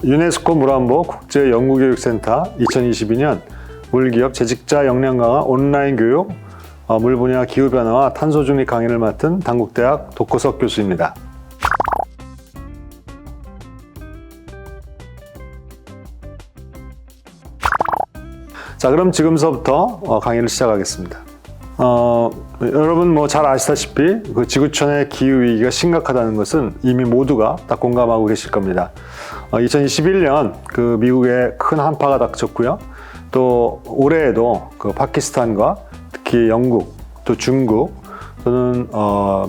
유네스코 물안보 국제연구교육센터 2022년 물기업 재직자 역량 강화 온라인 교육 물 분야 기후변화와 탄소 중립 강의를 맡은 단국대학 독호석 교수입니다. 자, 그럼 지금서부터 강의를 시작하겠습니다. 여러분 잘 아시다시피 그 지구촌의 기후위기가 심각하다는 것은 이미 모두가 다 공감하고 계실 겁니다. 2021년 그 미국에 큰 한파가 닥쳤고요. 또 올해에도 그 파키스탄과 특히 영국, 또 중국, 또는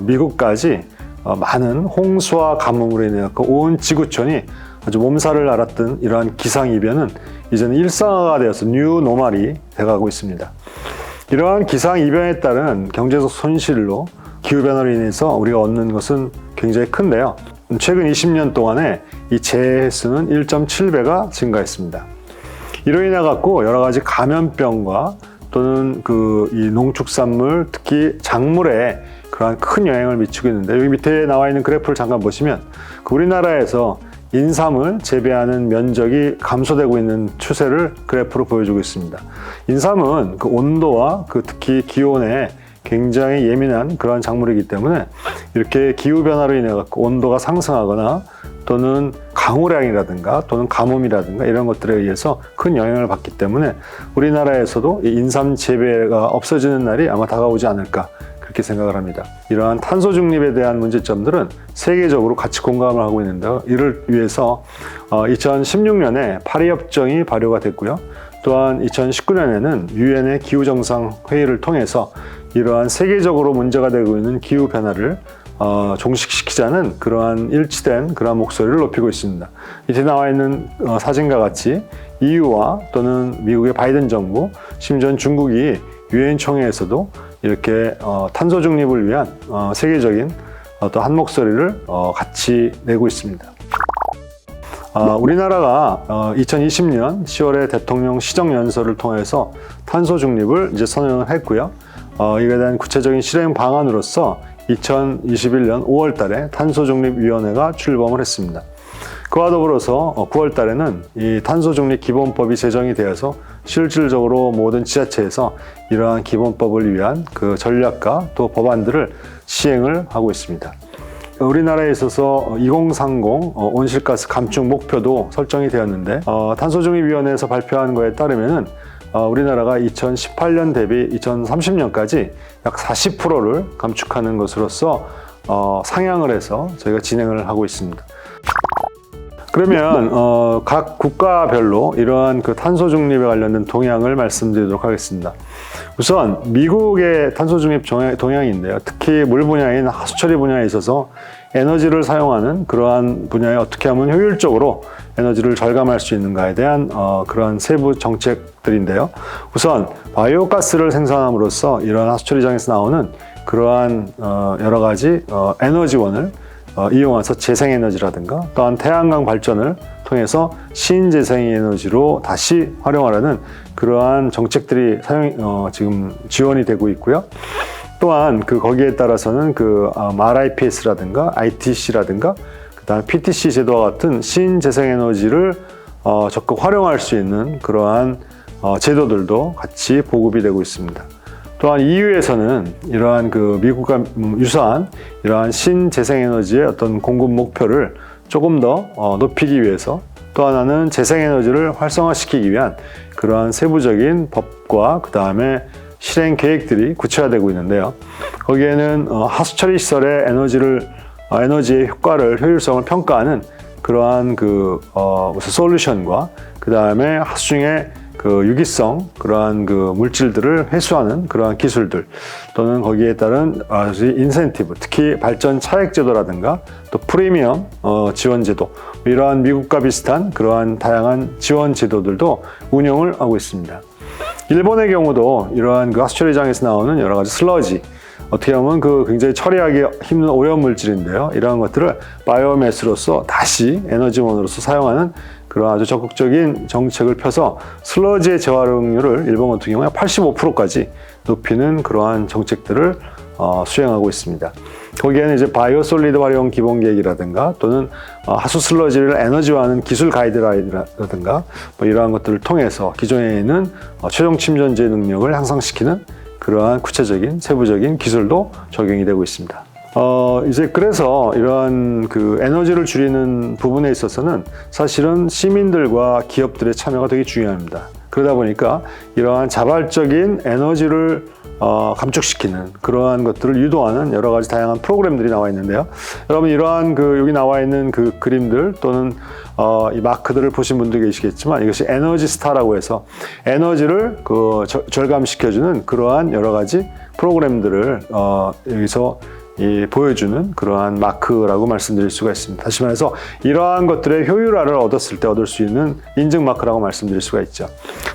미국까지 많은 홍수와 가뭄으로 인해 온 지구촌이 아주 몸살을 앓았던 이러한 기상이변은 이제는 일상화가 되어서 뉴노멀이 돼가고 있습니다. 이러한 기상이변에 따른 경제적 손실로 기후변화로 인해서 우리가 얻는 것은 굉장히 큰데요. 최근 20년 동안에 이 재해 횟수는 1.7배가 증가했습니다. 이로 인해 갖고 여러 가지 감염병과 또는 이 농축산물, 특히 작물에 그러한 큰 영향을 미치고 있는데, 여기 밑에 나와 있는 그래프를 잠깐 보시면 우리나라에서 인삼을 재배하는 면적이 감소되고 있는 추세를 그래프로 보여주고 있습니다. 인삼은 그 온도와 특히 기온에 굉장히 예민한 그러한 작물이기 때문에 이렇게 기후변화로 인해 갖고 온도가 상승하거나 또는 강우량이라든가 또는 가뭄이라든가 이런 것들에 의해서 큰 영향을 받기 때문에 우리나라에서도 이 인삼 재배가 없어지는 날이 아마 다가오지 않을까, 그렇게 생각을 합니다. 이러한 탄소 중립에 대한 문제점들은 세계적으로 같이 공감을 하고 있는데요. 이를 위해서 2016년에 파리협정이 발효가 됐고요. 또한 2019년에는 유엔의 기후정상회의를 통해서 이러한 세계적으로 문제가 되고 있는 기후변화를 종식시키자는 그러한 일치된 그러한 목소리를 높이고 있습니다. 밑에 나와 있는 사진과 같이 EU와 또는 미국의 바이든 정부, 심지어 중국이 유엔 총회에서도 이렇게 탄소 중립을 위한 세계적인 어떤 한 목소리를 같이 내고 있습니다. 우리나라가 2020년 10월에 대통령 시정연설을 통해서 탄소 중립을 이제 선언을 했고요. 이에 대한 구체적인 실행 방안으로서 2021년 5월 달에 탄소중립위원회가 출범을 했습니다. 그와 더불어서 9월 달에는 이 탄소중립 기본법이 제정이 되어서 실질적으로 모든 지자체에서 이러한 기본법을 위한 그 전략과 또 법안들을 시행을 하고 있습니다. 우리나라에 있어서 2030 온실가스 감축 목표도 설정이 되었는데, 탄소중립위원회에서 발표한 거에 따르면은 우리나라가 2018년 대비 2030년까지 약 40%를 감축하는 것으로서 상향을 해서 저희가 진행을 하고 있습니다. 그러면 각 국가별로 이러한 그 탄소 중립에 관련된 동향을 말씀드리도록 하겠습니다. 우선 미국의 탄소 중립 동향인데요. 특히 물 분야인 하수처리 분야에 있어서 에너지를 사용하는 그러한 분야에 어떻게 하면 효율적으로 에너지를 절감할 수 있는가에 대한 그러한 세부 정책들인데요. 우선 바이오가스를 생산함으로써 이러한 하수처리장에서 나오는 그러한 여러 가지 에너지원을 이용해서 재생에너지라든가 또한 태양광 발전을 통해서 신재생에너지로 다시 활용하려는 그러한 정책들이 지금 지원이 되고 있고요. 또한 거기에 따라서는 RIPS라든가 ITC라든가 그다음 PTC 제도와 같은 신재생에너지를 적극 활용할 수 있는 그러한 제도들도 같이 보급이 되고 있습니다. 또한 EU에서는 이러한 미국과 유사한 이러한 신재생에너지의 어떤 공급 목표를 조금 더 높이기 위해서, 또 하나는 재생에너지를 활성화시키기 위한 그러한 세부적인 법과 그 다음에 실행 계획들이 구체화되고 있는데요. 거기에는 하수처리 시설의 에너지의 효과를, 효율성을 평가하는 그러한 무슨 솔루션과 그 다음에 하수 중에 유기성 그러한 물질들을 회수하는 그러한 기술들, 또는 거기에 따른 인센티브, 특히 발전 차액 제도라든가 또 프리미엄 지원 제도, 이러한 미국과 비슷한 그러한 다양한 지원 제도들도 운영을 하고 있습니다. 일본의 경우도 이러한 하수처리장에서 나오는 여러 가지 슬러지, 어떻게 보면 굉장히 처리하기 힘든 오염 물질인데요. 이러한 것들을 바이오매스로서 다시 에너지원으로서 사용하는 그런 아주 적극적인 정책을 펴서 슬러지의 재활용률을 일본 같은 경우에 85%까지 높이는 그러한 정책들을 수행하고 있습니다. 거기에는 이제 바이오솔리드 활용 기본 계획이라든가 또는 하수 슬러지를 에너지화하는 기술 가이드라이드라든가 뭐 이러한 것들을 통해서 기존에 있는 최종 침전제 능력을 향상시키는 그러한 구체적인 세부적인 기술도 적용이 되고 있습니다. 이제 그래서 이러한 그 에너지를 줄이는 부분에 있어서는 사실은 시민들과 기업들의 참여가 되게 중요합니다. 그러다 보니까 이러한 자발적인 에너지를 감축시키는 그러한 것들을 유도하는 여러 가지 다양한 프로그램들이 나와 있는데요. 여러분 이러한 그 여기 나와 있는 그 그림들 또는 이 마크들을 보신 분도 계시겠지만 이것이 에너지 스타라고 해서 에너지를 절감시켜주는 그러한 여러 가지 프로그램들을 여기서 보여주는 그러한 마크라고 말씀드릴 수가 있습니다. 다시 말해서 이러한 것들의 효율화를 얻었을 때 얻을 수 있는 인증 마크라고 말씀드릴 수가 있죠.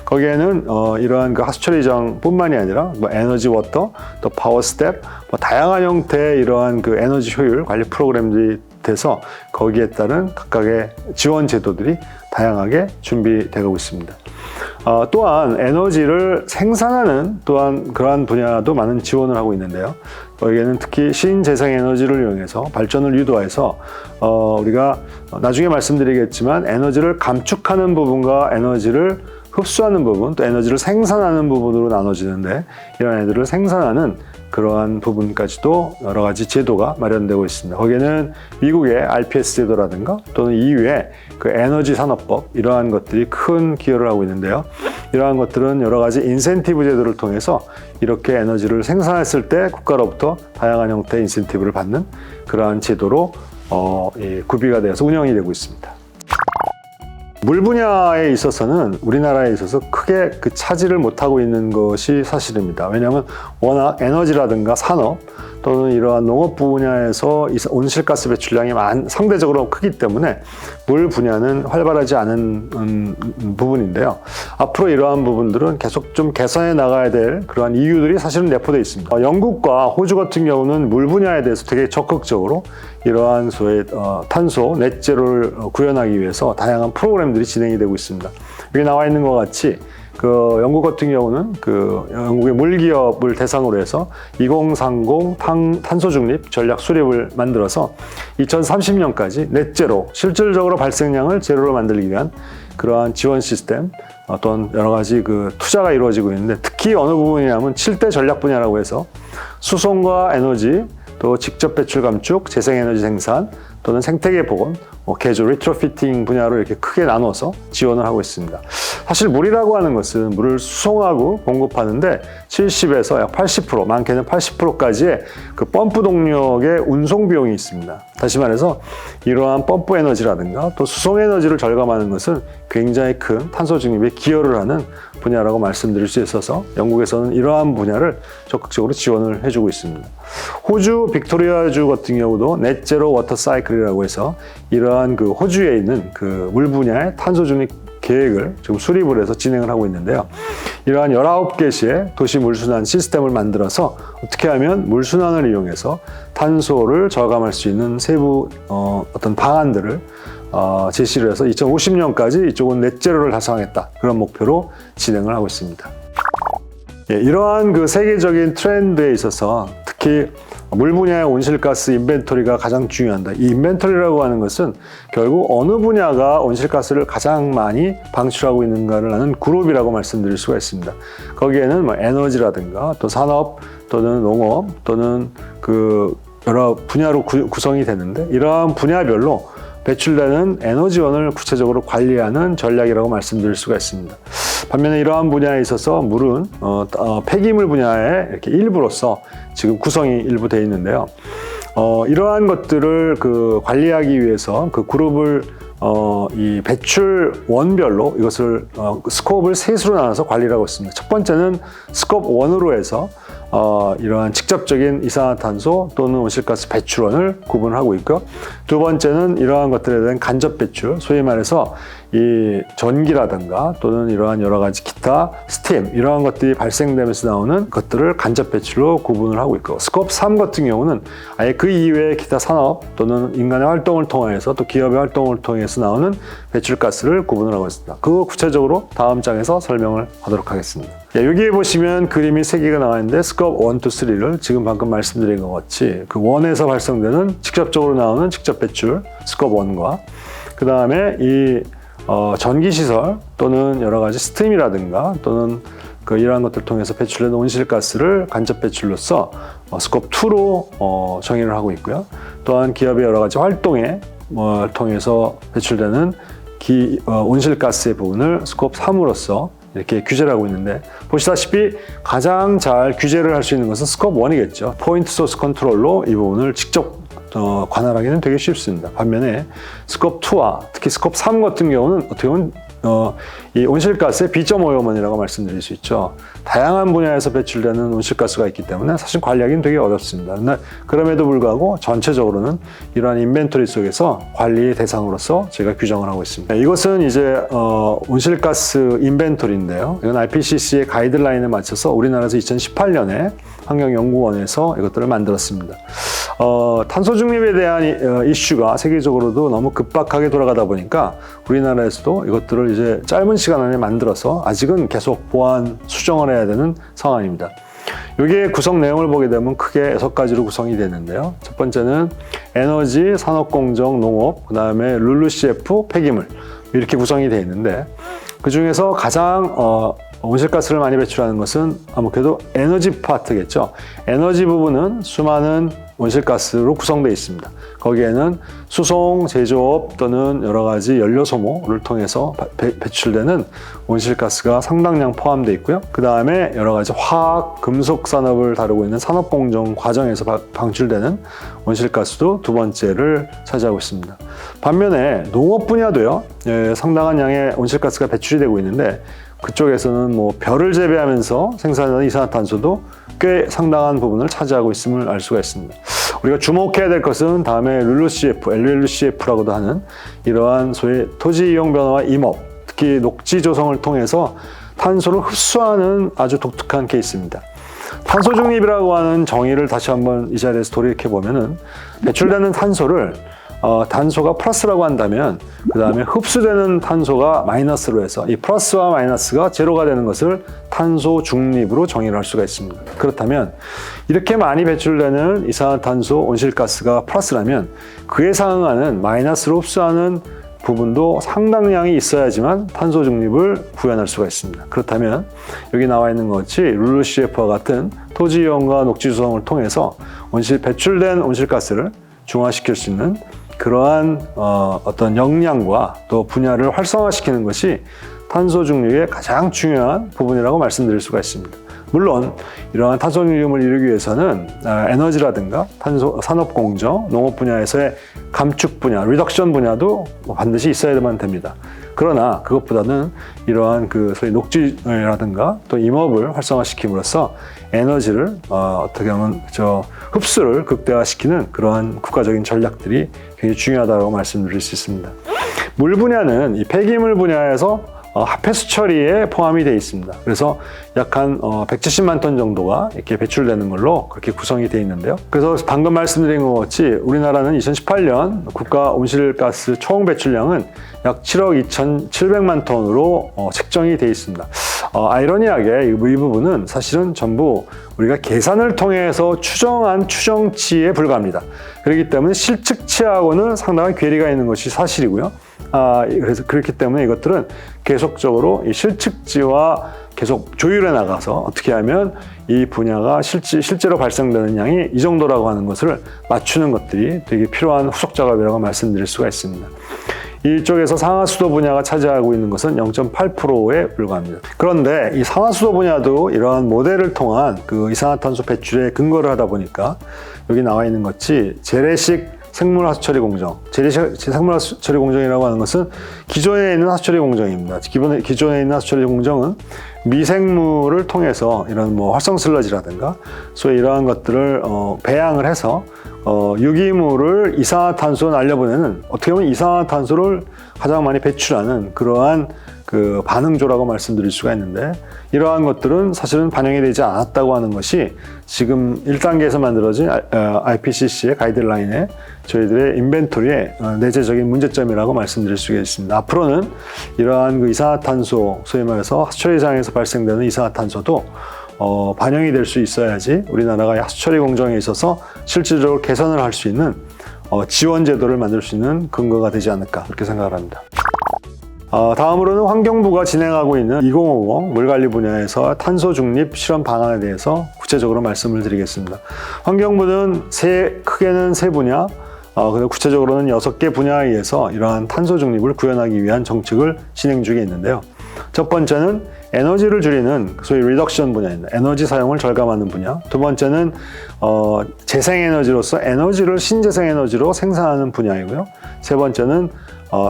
거기에는 이러한 그 하수 처리장뿐만이 아니라 뭐 에너지 워터, 또 파워 스텝, 뭐 다양한 형태의 이러한 그 에너지 효율 관리 프로그램들이 돼서 거기에 따른 각각의 지원 제도들이 다양하게 준비되고 있습니다. 또한 에너지를 생산하는 또한 그러한 분야도 많은 지원을 하고 있는데요. 여기에는 특히 신재생에너지를 이용해서 발전을 유도해서 우리가 나중에 말씀드리겠지만 에너지를 감축하는 부분과 에너지를 흡수하는 부분, 또 에너지를 생산하는 부분으로 나눠지는데 이런 애들을 생산하는 그러한 부분까지도 여러 가지 제도가 마련되고 있습니다. 거기에는 미국의 RPS 제도라든가 또는 EU의 그 에너지 산업법 이러한 것들이 큰 기여를 하고 있는데요. 이러한 것들은 여러 가지 인센티브 제도를 통해서 이렇게 에너지를 생산했을 때 국가로부터 다양한 형태의 인센티브를 받는 그러한 제도로 구비가 되어서 운영이 되고 있습니다. 물 분야에 있어서는 우리나라에 있어서 크게 그 차지를 못하고 있는 것이 사실입니다. 왜냐하면 워낙 에너지라든가 산업 또는 이러한 농업 분야에서 온실가스 배출량이 상대적으로 크기 때문에 물 분야는 활발하지 않은 부분인데요. 앞으로 이러한 부분들은 계속 좀 개선해 나가야 될 그러한 이유들이 사실은 내포되어 있습니다. 영국과 호주 같은 경우는 물 분야에 대해서 되게 적극적으로 이러한 소의 탄소 넷제로를 구현하기 위해서 다양한 프로그램들이 진행이 되고 있습니다. 여기 나와 있는 것 같이 그 영국 같은 경우는 그 영국의 물기업을 대상으로 해서 2030 탄소 중립 전략 수립을 만들어서 2030년까지 넷제로 실질적으로 발생량을 제로로 만들기 위한 그러한 지원 시스템 또는 여러 가지 그 투자가 이루어지고 있는데 특히 어느 부분이냐면 7대 전략 분야라고 해서 수송과 에너지 또 직접 배출 감축, 재생에너지 생산 또는 생태계 복원, 개조, 리트로피팅 분야로 이렇게 크게 나눠서 지원을 하고 있습니다. 사실 물이라고 하는 것은 물을 수송하고 공급하는데 70에서 약 80%, 많게는 80%까지의 그 펌프 동력의 운송 비용이 있습니다. 다시 말해서 이러한 펌프 에너지라든가 또 수송 에너지를 절감하는 것은 굉장히 큰 탄소 중립에 기여를 하는 분야라고 말씀드릴 수 있어서 영국에서는 이러한 분야를 적극적으로 지원을 해주고 있습니다. 호주 빅토리아주 같은 경우도 넷제로 워터 사이클이라고 해서 이러한 그 호주에 있는 그 물 분야의 탄소 중립 계획을 지금 수립을 해서 진행을 하고 있는데요. 이러한 19개시의 도시 물순환 시스템을 만들어서 어떻게 하면 물순환을 이용해서 탄소를 저감할 수 있는 세부 어떤 방안들을 제시를 해서 2050년까지 이쪽은 넷제로를 달성하겠다 그런 목표로 진행을 하고 있습니다. 이러한 그 세계적인 트렌드에 있어서 특히 물 분야의 온실가스 인벤토리가 가장 중요한다. 이 인벤토리라고 하는 것은 결국 어느 분야가 온실가스를 가장 많이 방출하고 있는가를 아는 그룹이라고 말씀드릴 수가 있습니다. 거기에는 뭐 에너지라든가 또 산업 또는 농업 또는 그 여러 분야로 구성이 되는데 이러한 분야별로 배출되는 에너지원을 구체적으로 관리하는 전략이라고 말씀드릴 수가 있습니다. 반면에 이러한 분야에 있어서 물은 폐기물 분야의 이렇게 일부로서 지금 구성이 일부 되어 있는데요. 이러한 것들을 그 관리하기 위해서 그 그룹을 이 배출원별로 이것을 스코업을 셋으로 나눠서 관리를 하고 있습니다. 첫 번째는 스코업 1으로 해서 이러한 직접적인 이산화탄소 또는 온실가스 배출원을 구분하고 있고요. 두 번째는 이러한 것들에 대한 간접 배출, 소위 말해서 이 전기라든가 또는 이러한 여러 가지 기타 스팀 이러한 것들이 발생되면서 나오는 것들을 간접 배출로 구분을 하고 있고, 스코업 3 같은 경우는 아예 그 이외의 기타 산업 또는 인간의 활동을 통해서 또 기업의 활동을 통해서 나오는 배출가스를 구분을 하고 있습니다. 그거 구체적으로 다음 장에서 설명을 하도록 하겠습니다. 여기에 보시면 그림이 3개가 나와 있는데 스코프 1, 2, 3를 지금 방금 말씀드린 것 같이 그 원에서 발생되는 직접적으로 나오는 직접 배출 스코프 1과 그 다음에 이 전기시설 또는 여러 가지 스팀이라든가 또는 이러한 것들을 통해서 배출되는 온실가스를 간접 배출로서 스코프 2로 정의를 하고 있고요. 또한 기업의 여러 가지 활동에 통해서 배출되는 온실가스의 부분을 스코프 3으로서 이렇게 규제를 하고 있는데 보시다시피 가장 잘 규제를 할 수 있는 것은 스코프 1이겠죠. 포인트 소스 컨트롤로 이 부분을 직접 관할하기는 되게 쉽습니다. 반면에 스코프 2와 특히 스코프 3 같은 경우는 어떻게 보면 이 온실가스의 B.5호만이라고 말씀드릴 수 있죠. 다양한 분야에서 배출되는 온실가스가 있기 때문에 사실 관리하기는 되게 어렵습니다. 그럼에도 불구하고 전체적으로는 이러한 인벤토리 속에서 관리 대상으로서 제가 규정을 하고 있습니다. 이것은 이제 온실가스 인벤토리인데요. 이건 IPCC의 가이드라인에 맞춰서 우리나라에서 2018년에 환경연구원에서 이것들을 만들었습니다. 탄소 중립에 대한 이슈가 세계적으로도 너무 급박하게 돌아가다 보니까 우리나라에서도 이것들을 이제 짧은 시간 안에 만들어서 아직은 계속 보완, 수정을 해야 되는 상황입니다. 여기에 구성 내용을 보게 되면 크게 6가지로 구성이 되는데요. 첫 번째는 에너지, 산업공정, 농업, 그 다음에 LULUCF, 폐기물 이렇게 구성이 되어 있는데 그 중에서 가장 온실가스를 많이 배출하는 것은 아무래도 에너지 파트겠죠. 에너지 부분은 수많은 온실가스로 구성되어 있습니다. 거기에는 수송, 제조업 또는 여러 가지 연료 소모를 통해서 배출되는 온실가스가 상당량 포함되어 있고요. 그 다음에 여러 가지 화학, 금속 산업을 다루고 있는 산업공정 과정에서 방출되는 온실가스도 두 번째를 차지하고 있습니다. 반면에 농업 분야도요, 상당한 양의 온실가스가 배출이 되고 있는데 그쪽에서는 벼를 재배하면서 생산하는 이산화탄소도 꽤 상당한 부분을 차지하고 있음을 알 수가 있습니다. 우리가 주목해야 될 것은 다음에 LULUCF, LULUCF라고도 하는 이러한 소위 토지 이용 변화와 임업, 특히 녹지 조성을 통해서 탄소를 흡수하는 아주 독특한 케이스입니다. 탄소 중립이라고 하는 정의를 다시 한번 이 자리에서 돌이켜 보면은 배출되는 탄소를 단소가 플러스라고 한다면 그 다음에 흡수되는 탄소가 마이너스로 해서 이 플러스와 마이너스가 제로가 되는 것을 탄소 중립으로 정의를 할 수가 있습니다. 그렇다면 이렇게 많이 배출되는 이산화탄소 온실가스가 플러스라면 그에 상응하는 마이너스로 흡수하는 부분도 상당량이 있어야지만 탄소 중립을 구현할 수가 있습니다. 그렇다면 여기 나와 있는 것 같이 LULUCF와 같은 토지 이용과 녹지 조성을 통해서 배출된 온실가스를 중화시킬 수 있는 그러한 어떤 역량과 또 분야를 활성화시키는 것이 탄소 중립의 가장 중요한 부분이라고 말씀드릴 수가 있습니다. 물론 이러한 탄소 중립을 이루기 위해서는 에너지라든가 산업공정, 농업 분야에서의 감축 분야, 리덕션 분야도 반드시 있어야만 됩니다. 그러나 그것보다는 이러한 소위 녹지라든가 또 임업을 활성화시킴으로써 에너지를 어떻게 하면 흡수를 극대화시키는 그러한 국가적인 전략들이 굉장히 중요하다고 말씀드릴 수 있습니다. 물 분야는 이 폐기물 분야에서 합폐수 처리에 포함이 되어 있습니다. 그래서 약 한 170만 톤 정도가 이렇게 배출되는 걸로 그렇게 구성이 되어 있는데요. 그래서 방금 말씀드린 것 같이 우리나라는 2018년 국가 온실가스 총 배출량은 약 7억 2,700만 톤으로 책정이 되어 있습니다. 아이러니하게 이 부분은 사실은 전부 우리가 계산을 통해서 추정한 추정치에 불과합니다. 그렇기 때문에 실측치하고는 상당한 괴리가 있는 것이 사실이고요. 그래서 그렇기 때문에 이것들은 계속적으로 이 실측지와 계속 조율해 나가서 어떻게 하면 이 분야가 실제로 발생되는 양이 이 정도라고 하는 것을 맞추는 것들이 되게 필요한 후속 작업이라고 말씀드릴 수가 있습니다. 이쪽에서 상하수도 분야가 차지하고 있는 것은 0.8%에 불과합니다. 그런데 이 상하수도 분야도 이러한 모델을 통한 이산화탄소 배출에 근거를 하다 보니까 여기 나와 있는 것이 재래식 생물하수처리 공정. 재래식 생물하수처리 공정이라고 하는 것은 기존에 있는 하수처리 공정입니다. 기존에 있는 하수처리 공정은 미생물을 통해서 이런 활성 슬러지라든가 소위 이러한 것들을 배양을 해서 유기물을 이산화탄소로 날려보내는 어떻게 보면 이산화탄소를 가장 많이 배출하는 그러한 그 반응조라고 말씀드릴 수가 있는데, 이러한 것들은 사실은 반영이 되지 않았다고 하는 것이 지금 1단계에서 만들어진 IPCC의 가이드라인에 저희들의 인벤토리의 내재적인 문제점이라고 말씀드릴 수가 있습니다. 앞으로는 이러한 그 이산화탄소, 소위 말해서 하수처리장에서 발생되는 이산화탄소도 반영이 될 수 있어야지 우리나라가 하수처리 공정에 있어서 실질적으로 개선을 할 수 있는 지원 제도를 만들 수 있는 근거가 되지 않을까, 그렇게 생각을 합니다. 다음으로는 환경부가 진행하고 있는 2050 물관리 분야에서 탄소 중립 실험 방안에 대해서 구체적으로 말씀을 드리겠습니다. 환경부는 크게는 세 분야, 그리고 구체적으로는 6개 분야에 의해서 이러한 탄소 중립을 구현하기 위한 정책을 진행 중에 있는데요. 첫 번째는 에너지를 줄이는 소위 리덕션 분야입니다. 에너지 사용을 절감하는 분야. 두 번째는 재생에너지로서 에너지를 신재생에너지로 생산하는 분야이고요. 세 번째는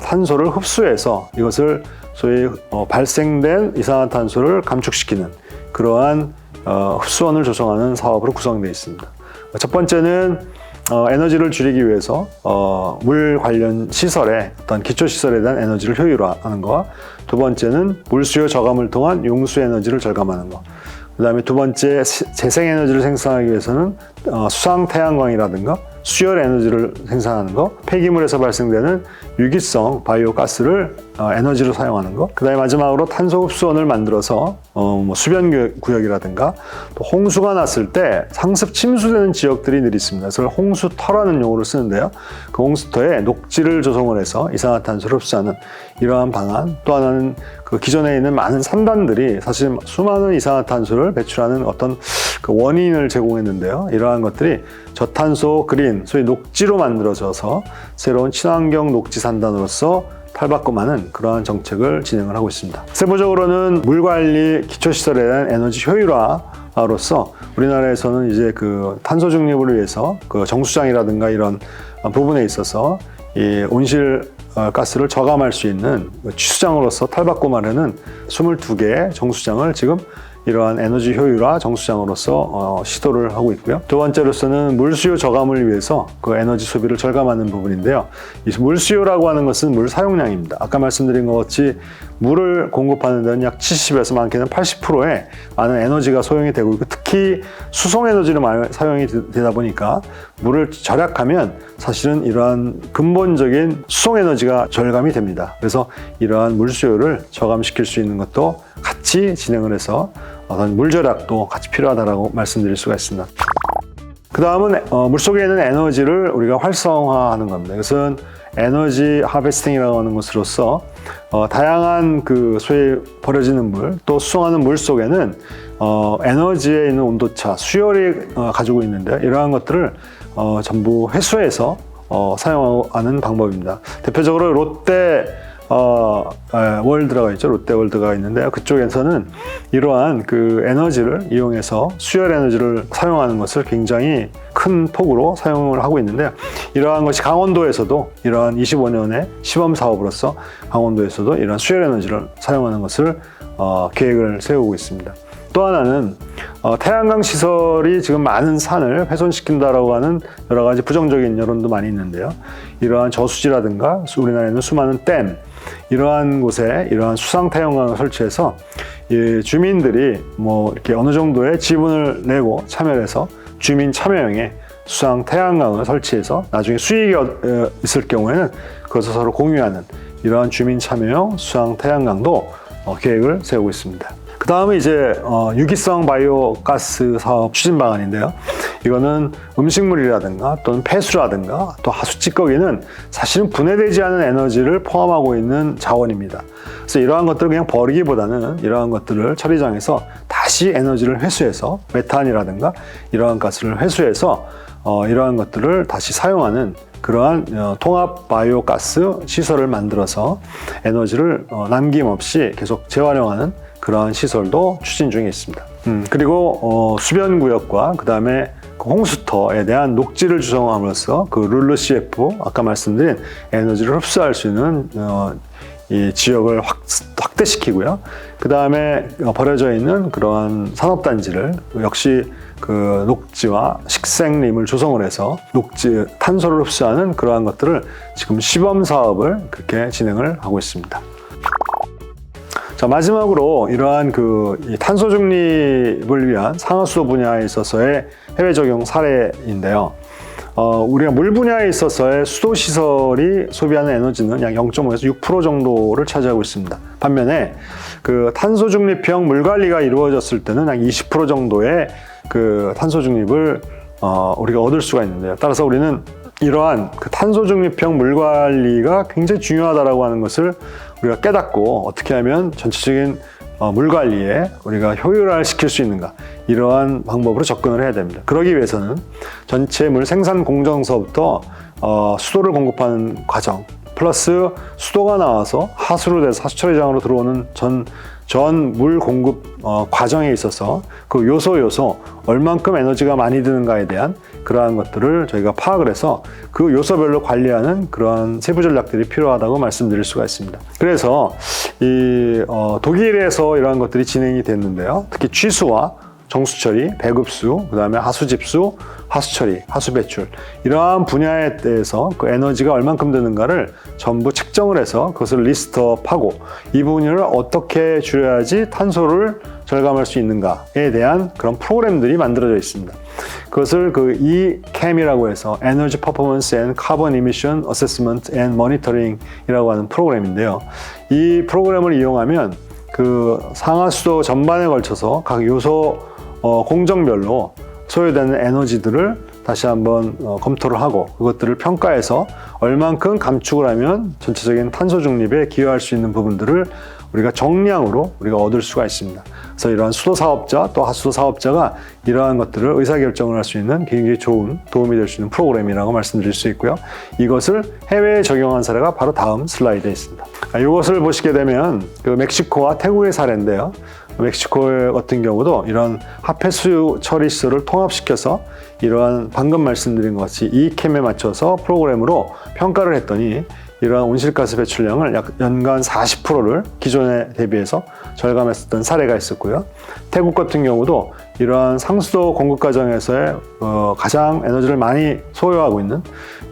탄소를 흡수해서 이것을 소위 발생된 이산화탄소를 감축시키는 그러한 흡수원을 조성하는 사업으로 구성되어 있습니다. 첫 번째는 에너지를 줄이기 위해서 물 관련 시설의 어떤 기초 시설에 대한 에너지를 효율화하는 것과, 두 번째는 물수요 저감을 통한 용수 에너지를 절감하는 것. 그 다음에 두 번째, 재생 에너지를 생산하기 위해서는 수상 태양광이라든가 수열 에너지를 생산하는 것, 폐기물에서 발생되는 유기성 바이오 가스를 에너지로 사용하는 것, 그 다음에 마지막으로 탄소 흡수원을 만들어서 수변 구역이라든가, 또 홍수가 났을 때 상습 침수되는 지역들이 늘 있습니다. 그래서 홍수터라는 용어를 쓰는데요. 그 홍수터에 녹지를 조성을 해서 이산화탄소를 흡수하는 이러한 방안, 또 하나는 그 기존에 있는 많은 산단들이 사실 수많은 이산화탄소를 배출하는 어떤 그 원인을 제공했는데요. 이러한 것들이 저탄소 그린, 소위 녹지로 만들어져서 새로운 친환경 녹지 산단으로서 탈바꿈하는 그러한 정책을 진행을 하고 있습니다. 세부적으로는 물관리 기초시설에 대한 에너지 효율화로서 우리나라에서는 이제 그 탄소 중립을 위해서 그 정수장이라든가 이런 부분에 있어서 이 온실 가스를 저감할 수 있는 취수장으로서 탈바꿈하려는 22개의 정수장을 지금 이러한 에너지 효율화 정수장으로서 시도를 하고 있고요. 두 번째로서는 물수요 저감을 위해서 그 에너지 소비를 절감하는 부분인데요. 이 물수요라고 하는 것은 물 사용량입니다. 아까 말씀드린 것 같이 물을 공급하는 데는 약 70에서 많게는 80%의 많은 에너지가 소용이 되고 있고, 특히 수송 에너지로 많이 사용이 되다 보니까 물을 절약하면 사실은 이러한 근본적인 수송 에너지가 절감이 됩니다. 그래서 이러한 물수요를 저감시킬 수 있는 것도 같이 진행을 해서 어떤 물 절약도 같이 필요하다고 말씀드릴 수가 있습니다. 그 다음은 물속에 있는 에너지를 우리가 활성화하는 겁니다. 이것은 에너지 하베스팅이라고 하는 것으로서 다양한 그 소위 버려지는 물, 또 수송하는 물 속에는 에너지에 있는 온도차, 수열이 가지고 있는데, 이러한 것들을 전부 회수해서 사용하는 방법입니다. 대표적으로 롯데 월드라고 있죠. 롯데월드가 있는데, 그쪽에서는 이러한 그 에너지를 이용해서 수열 에너지를 사용하는 것을 굉장히 큰 폭으로 사용을 하고 있는데, 이러한 것이 강원도에서도 이러한 25년의 시범 사업으로서 강원도에서도 이러한 수열 에너지를 사용하는 것을 계획을 세우고 있습니다. 또 하나는 태양광 시설이 지금 많은 산을 훼손시킨다라고 하는 여러 가지 부정적인 여론도 많이 있는데요. 이러한 저수지라든가 우리나라에는 수많은 댐, 이러한 곳에 이러한 수상 태양광을 설치해서 주민들이 이렇게 어느 정도의 지분을 내고 참여해서 주민 참여형의 수상 태양광을 설치해서 나중에 수익이 있을 경우에는 그것을 서로 공유하는 이러한 주민 참여형 수상 태양광도 계획을 세우고 있습니다. 그 다음에 이제 유기성 바이오 가스 사업 추진 방안인데요. 이거는 음식물이라든가 또는 폐수라든가 또 하수 찌꺼기는 사실은 분해되지 않은 에너지를 포함하고 있는 자원입니다. 그래서 이러한 것들을 그냥 버리기보다는 이러한 것들을 처리장에서 다시 에너지를 회수해서 메탄이라든가 이러한 가스를 회수해서 이러한 것들을 다시 사용하는 그러한 통합 바이오 가스 시설을 만들어서 에너지를 남김없이 계속 재활용하는 그러한 시설도 추진 중에 있습니다. 그리고 수변 구역과 그 다음에 홍수터에 대한 녹지를 조성함으로써 그 룰루CF 아까 말씀드린 에너지를 흡수할 수 있는 이 지역을 확대시키고요. 그 다음에 버려져 있는 그러한 산업단지를 역시 그 녹지와 식생림을 조성을 해서 녹지 탄소를 흡수하는 그러한 것들을 지금 시범 사업을 그렇게 진행을 하고 있습니다. 자, 마지막으로 이러한 이 탄소 중립을 위한 상하수도 분야에 있어서의 해외 적용 사례인데요. 우리가 물 분야에 있어서의 수도 시설이 소비하는 에너지는 약 0.5에서 6% 정도를 차지하고 있습니다. 반면에 그 탄소 중립형 물 관리가 이루어졌을 때는 약 20% 정도의 그 탄소 중립을 우리가 얻을 수가 있는데요. 따라서 우리는 이러한 그 탄소 중립형 물 관리가 굉장히 중요하다라고 하는 것을 우리가 깨닫고 어떻게 하면 전체적인 물 관리에 우리가 효율화를 시킬 수 있는가, 이러한 방법으로 접근을 해야 됩니다. 그러기 위해서는 전체 물 생산 공정서부터 수도를 공급하는 과정 플러스 수도가 나와서 하수로 돼서 하수처리장으로 들어오는 전 물 공급 과정에 있어서 그 요소 얼만큼 에너지가 많이 드는가에 대한 그러한 것들을 저희가 파악을 해서 그 요소별로 관리하는 그러한 세부 전략들이 필요하다고 말씀드릴 수가 있습니다. 그래서 독일에서 이러한 것들이 진행이 됐는데요. 특히 취수와 정수처리, 배급수, 그 다음에 하수집수, 하수처리, 하수배출, 이러한 분야에 대해서 그 에너지가 얼만큼 드는가를 전부 측정을 해서 그것을 리스트업하고 이 부분을 어떻게 줄여야지 탄소를 절감할 수 있는가에 대한 그런 프로그램들이 만들어져 있습니다. 그것을 그 ECAM이라고 해서 Energy Performance and Carbon Emission Assessment and Monitoring이라고 하는 프로그램인데요. 이 프로그램을 이용하면 그 상하수도 전반에 걸쳐서 각 요소 공정별로 소요되는 에너지들을 다시 한번 검토를 하고 그것들을 평가해서 얼만큼 감축을 하면 전체적인 탄소 중립에 기여할 수 있는 부분들을 우리가 정량으로 우리가 얻을 수가 있습니다. 그래서 이러한 수도 사업자 또 하수도 사업자가 이러한 것들을 의사결정을 할 수 있는 굉장히 좋은 도움이 될 수 있는 프로그램이라고 말씀드릴 수 있고요. 이것을 해외에 적용한 사례가 바로 다음 슬라이드에 있습니다. 이것을 보시게 되면 그 멕시코와 태국의 사례인데요. 멕시코 같은 경우도 이런 하폐수 처리 시설을 통합시켜서 이러한 방금 말씀드린 것 같이 ECAM에 맞춰서 프로그램으로 평가를 했더니 이러한 온실가스 배출량을 약 연간 40%를 기존에 대비해서 절감했었던 사례가 있었고요. 태국 같은 경우도 이러한 상수도 공급 과정에서의 가장 에너지를 많이 소요하고 있는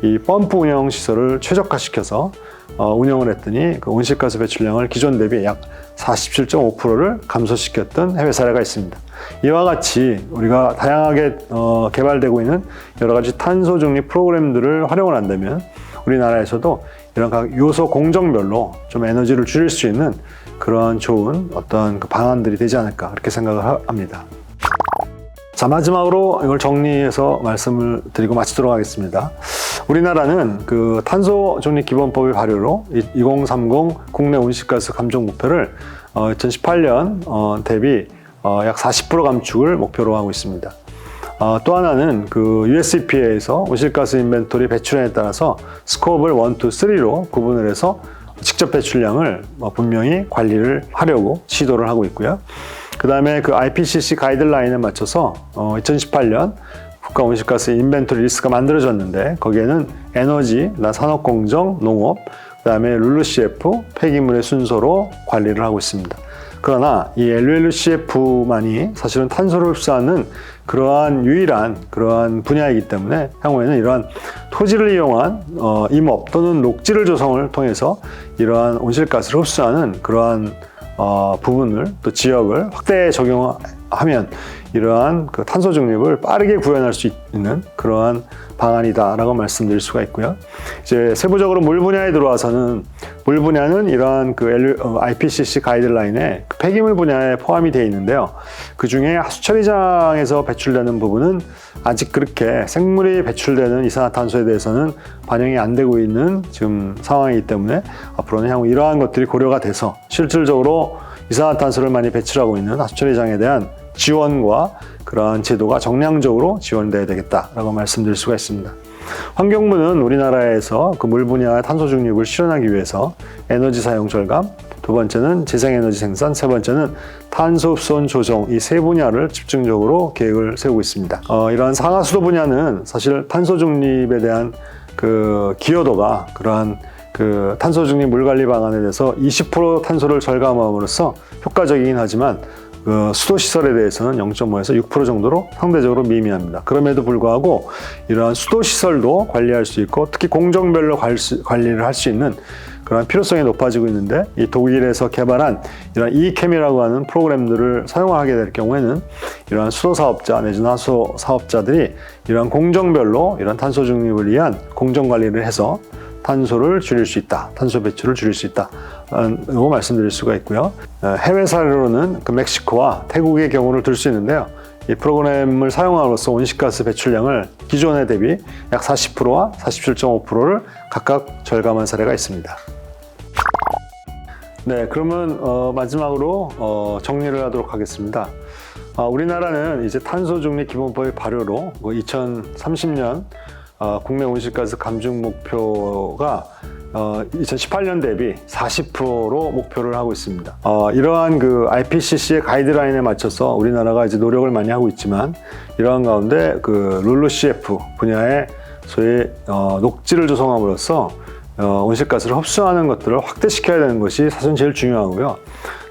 이 펌프 운영 시설을 최적화시켜서 운영을 했더니 그 온실가스 배출량을 기존 대비 약 47.5%를 감소시켰던 해외 사례가 있습니다. 이와 같이 우리가 다양하게 개발되고 있는 여러 가지 탄소 중립 프로그램들을 활용을 한다면 우리나라에서도 이런 각 요소 공정별로 좀 에너지를 줄일 수 있는 그런 좋은 어떤 그 방안들이 되지 않을까 그렇게 생각을 합니다. 자, 마지막으로 이걸 정리해서 말씀을 드리고 마치도록 하겠습니다. 우리나라는 그 탄소 중립 기본법의 발효로 2030 국내 온실가스 감축 목표를 2018년 대비 약 40% 감축을 목표로 하고 있습니다. 또 하나는 그 US EPA에서 온실가스 인벤토리 배출량에 따라서 스코업을 1, 2, 3로 구분을 해서 직접 배출량을 분명히 관리를 하려고 시도를 하고 있고요. 그 다음에 그 IPCC 가이드라인에 맞춰서 2018년 국가 온실가스 인벤토리 리스트가 만들어졌는데 거기에는 에너지, 산업공정, 농업, 그 다음에 LULUCF, 폐기물의 순서로 관리를 하고 있습니다. 그러나 이 LULUCF만이 사실은 탄소를 흡수하는 그러한 유일한 그러한 분야이기 때문에 향후에는 이러한 토지를 이용한 임업 또는 녹지를 조성을 통해서 이러한 온실가스를 흡수하는 그러한 부분을 또 지역을 확대 적용하면 이러한 그 탄소 중립을 빠르게 구현할 수 있는 그러한 방안이다라고 말씀드릴 수가 있고요. 이제 세부적으로 물 분야에 들어와서는 물 분야는 이러한 그 IPCC 가이드라인에 그 폐기물 분야에 포함이 되어 있는데요. 그 중에 하수처리장에서 배출되는 부분은 아직 그렇게 생물이 배출되는 이산화탄소에 대해서는 반영이 안 되고 있는 지금 상황이기 때문에 앞으로는 향후 이러한 것들이 고려가 돼서 실질적으로 이산화탄소를 많이 배출하고 있는 하수처리장에 대한 지원과 그러한 제도가 정량적으로 지원돼야 되겠다라고 말씀드릴 수가 있습니다. 환경부는 우리나라에서 그 물 분야의 탄소 중립을 실현하기 위해서 에너지 사용 절감, 두 번째는 재생에너지 생산, 세 번째는 탄소 흡수원 조정, 이 세 분야를 집중적으로 계획을 세우고 있습니다. 이러한 상하수도 분야는 사실 탄소 중립에 대한 그 기여도가 그러한 그 탄소 중립 물 관리 방안에 대해서 20% 탄소를 절감함으로써 효과적이긴 하지만 그 수도 시설에 대해서는 0.5에서 6% 정도로 상대적으로 미미합니다. 그럼에도 불구하고 이러한 수도 시설도 관리할 수 있고 특히 공정별로 관리를 할 수 있는 그런 필요성이 높아지고 있는데, 이 독일에서 개발한 이런 이캠이라고 하는 프로그램들을 사용하게 될 경우에는 이러한 수도 사업자 내지는 하수 사업자들이 이러한 공정별로 이런 탄소 중립을 위한 공정 관리를 해서 탄소를 줄일 수 있다, 탄소 배출을 줄일 수 있다고 말씀드릴 수가 있고요. 해외 사례로는 그 멕시코와 태국의 경우를 들 수 있는데요. 이 프로그램을 사용함으로써 온실가스 배출량을 기존에 대비 약 40%와 47.5%를 각각 절감한 사례가 있습니다. 네, 그러면 마지막으로 정리를 하도록 하겠습니다. 우리나라는 이제 탄소 중립 기본법의 발효로 2030년 국내 온실가스 감축 목표가 2018년 대비 40%로 목표를 하고 있습니다. 이러한 그 IPCC의 가이드라인에 맞춰서 우리나라가 이제 노력을 많이 하고 있지만, 이러한 가운데 그 LULUCF 분야의 소위 녹지를 조성함으로써 온실가스를 흡수하는 것들을 확대시켜야 되는 것이 사실 제일 중요하고요.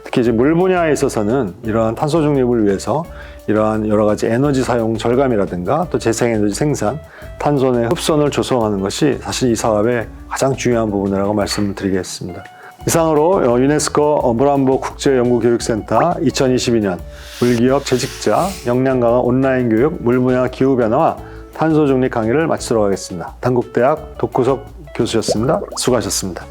특히 이제 물 분야에 있어서는 이러한 탄소 중립을 위해서 이러한 여러 가지 에너지 사용 절감이라든가 또 재생에너지 생산, 탄소의 흡선을 조성하는 것이 사실 이 사업의 가장 중요한 부분이라고 말씀을 드리겠습니다. 이상으로 유네스코 물안보 국제연구교육센터 2022년 물기업 재직자 역량 강화 온라인 교육 물 분야 기후 변화와 탄소 중립 강의를 마치도록 하겠습니다. 단국대학 독구석 교수였습니다. 수고하셨습니다.